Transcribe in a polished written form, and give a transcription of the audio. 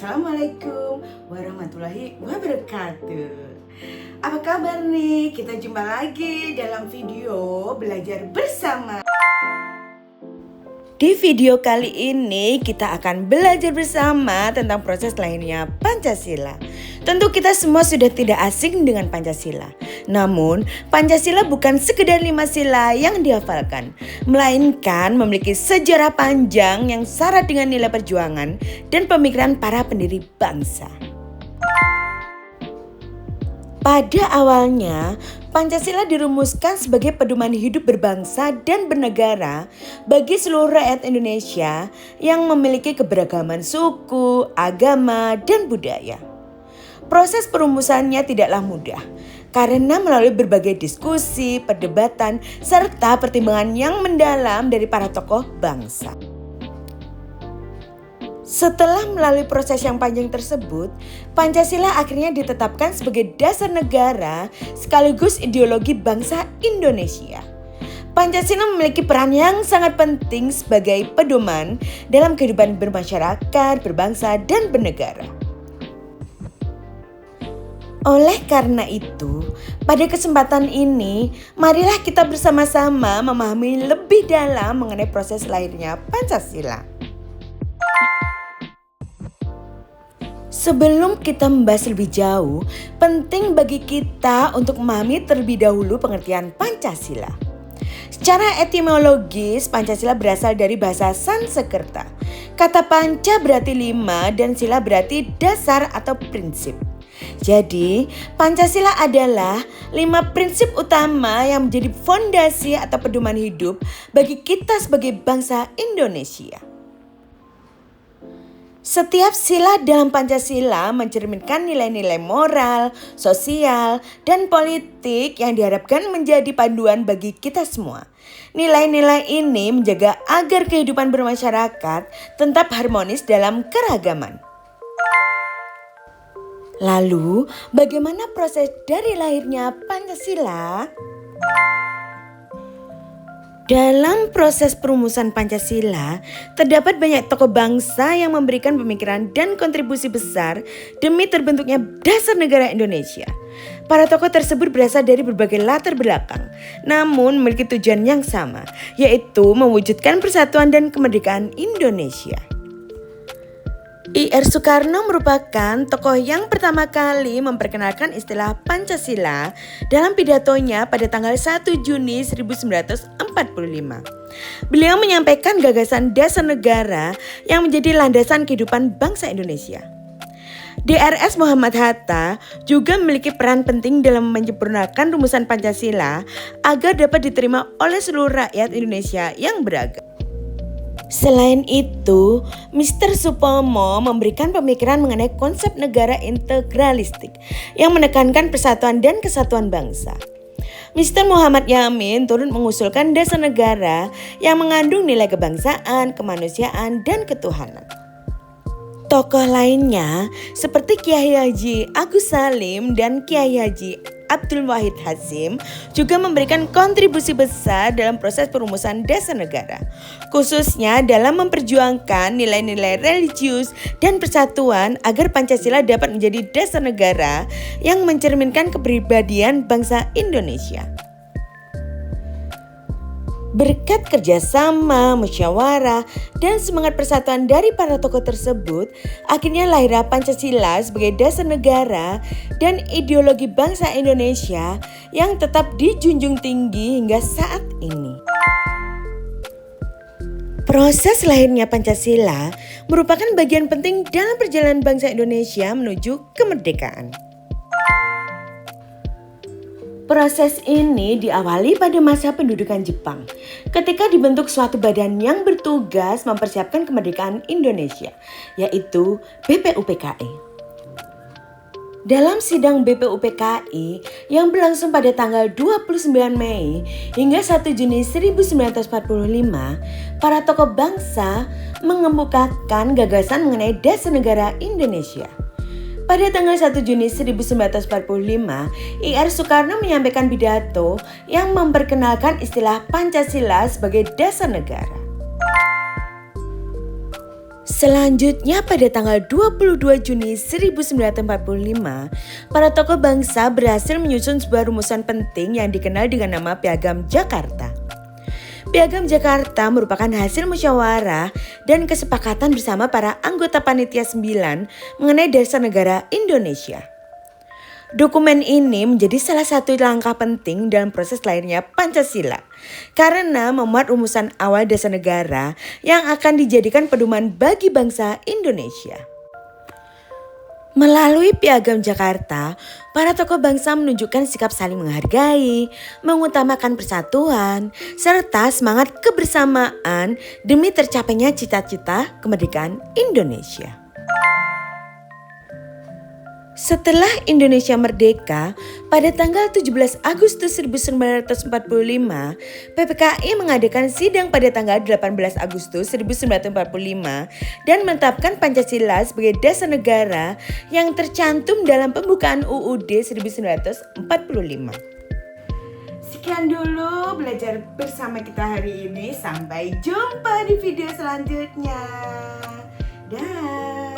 Assalamualaikum warahmatullahi wabarakatuh. Apa kabar nih? Kita jumpa lagi dalam video belajar bersama. Di video kali ini kita akan belajar bersama tentang proses lahirnya Pancasila. Tentu kita semua sudah tidak asing dengan Pancasila. Namun Pancasila bukan sekedar 5 sila yang dihafalkan, melainkan memiliki sejarah panjang yang syarat dengan nilai perjuangan dan pemikiran para pendiri bangsa. Pada awalnya, Pancasila dirumuskan sebagai pedoman hidup berbangsa dan bernegara bagi seluruh rakyat Indonesia yang memiliki keberagaman suku, agama, dan budaya. Proses perumusannya tidaklah mudah, karena melalui berbagai diskusi, perdebatan, serta pertimbangan yang mendalam dari para tokoh bangsa. Setelah melalui proses yang panjang tersebut, Pancasila akhirnya ditetapkan sebagai dasar negara sekaligus ideologi bangsa Indonesia. Pancasila memiliki peran yang sangat penting sebagai pedoman dalam kehidupan bermasyarakat, berbangsa, dan bernegara. Oleh karena itu, pada kesempatan ini, marilah kita bersama-sama memahami lebih dalam mengenai proses lahirnya Pancasila. Sebelum kita membahas lebih jauh, penting bagi kita untuk memahami terlebih dahulu pengertian Pancasila. Secara etimologis, Pancasila berasal dari bahasa Sanskerta. Kata panca berarti 5 dan sila berarti dasar atau prinsip. Jadi, Pancasila adalah 5 prinsip utama yang menjadi fondasi atau pedoman hidup bagi kita sebagai bangsa Indonesia. Setiap sila dalam Pancasila mencerminkan nilai-nilai moral, sosial, dan politik yang diharapkan menjadi panduan bagi kita semua. Nilai-nilai ini menjaga agar kehidupan bermasyarakat tetap harmonis dalam keragaman. Lalu, bagaimana proses dari lahirnya Pancasila? Dalam proses perumusan Pancasila, terdapat banyak tokoh bangsa yang memberikan pemikiran dan kontribusi besar demi terbentuknya dasar negara Indonesia. Para tokoh tersebut berasal dari berbagai latar belakang, namun memiliki tujuan yang sama, yaitu mewujudkan persatuan dan kemerdekaan Indonesia. Ir. Soekarno merupakan tokoh yang pertama kali memperkenalkan istilah Pancasila dalam pidatonya pada tanggal 1 Juni 1945. Beliau menyampaikan gagasan dasar negara yang menjadi landasan kehidupan bangsa Indonesia. Drs. Muhammad Hatta juga memiliki peran penting dalam menyempurnakan rumusan Pancasila agar dapat diterima oleh seluruh rakyat Indonesia yang beragam. Selain itu, Mr. Supomo memberikan pemikiran mengenai konsep negara integralistik yang menekankan persatuan dan kesatuan bangsa. Mr. Muhammad Yamin turut mengusulkan dasar negara yang mengandung nilai kebangsaan, kemanusiaan, dan ketuhanan. Tokoh lainnya seperti Kiai Haji Agus Salim dan Kiai Haji Abdul Wahid Hasyim juga memberikan kontribusi besar dalam proses perumusan dasar negara, khususnya dalam memperjuangkan nilai-nilai religius dan persatuan agar Pancasila dapat menjadi dasar negara yang mencerminkan kepribadian bangsa Indonesia. Berkat kerjasama, musyawarah, dan semangat persatuan dari para tokoh tersebut, akhirnya lahirlah Pancasila sebagai dasar negara dan ideologi bangsa Indonesia yang tetap dijunjung tinggi hingga saat ini. Proses lahirnya Pancasila merupakan bagian penting dalam perjalanan bangsa Indonesia menuju kemerdekaan. Proses ini diawali pada masa pendudukan Jepang, ketika dibentuk suatu badan yang bertugas mempersiapkan kemerdekaan Indonesia, yaitu BPUPKI. Dalam sidang BPUPKI yang berlangsung pada tanggal 29 Mei hingga 1 Juni 1945, para tokoh bangsa mengemukakan gagasan mengenai dasar negara Indonesia. Pada tanggal 1 Juni 1945, Ir. Soekarno menyampaikan pidato yang memperkenalkan istilah Pancasila sebagai dasar negara. Selanjutnya pada tanggal 22 Juni 1945, para tokoh bangsa berhasil menyusun sebuah rumusan penting yang dikenal dengan nama Piagam Jakarta. Piagam Jakarta merupakan hasil musyawarah dan kesepakatan bersama para anggota Panitia 9 mengenai dasar negara Indonesia. Dokumen ini menjadi salah satu langkah penting dalam proses lahirnya Pancasila karena memuat rumusan awal dasar negara yang akan dijadikan pedoman bagi bangsa Indonesia. Melalui Piagam Jakarta, para tokoh bangsa menunjukkan sikap saling menghargai, mengutamakan persatuan, serta semangat kebersamaan demi tercapainya cita-cita kemerdekaan Indonesia. Setelah Indonesia merdeka, pada tanggal 17 Agustus 1945, PPKI mengadakan sidang pada tanggal 18 Agustus 1945 dan menetapkan Pancasila sebagai dasar negara yang tercantum dalam pembukaan UUD 1945. Sekian dulu belajar bersama kita hari ini. Sampai jumpa di video selanjutnya. Dah.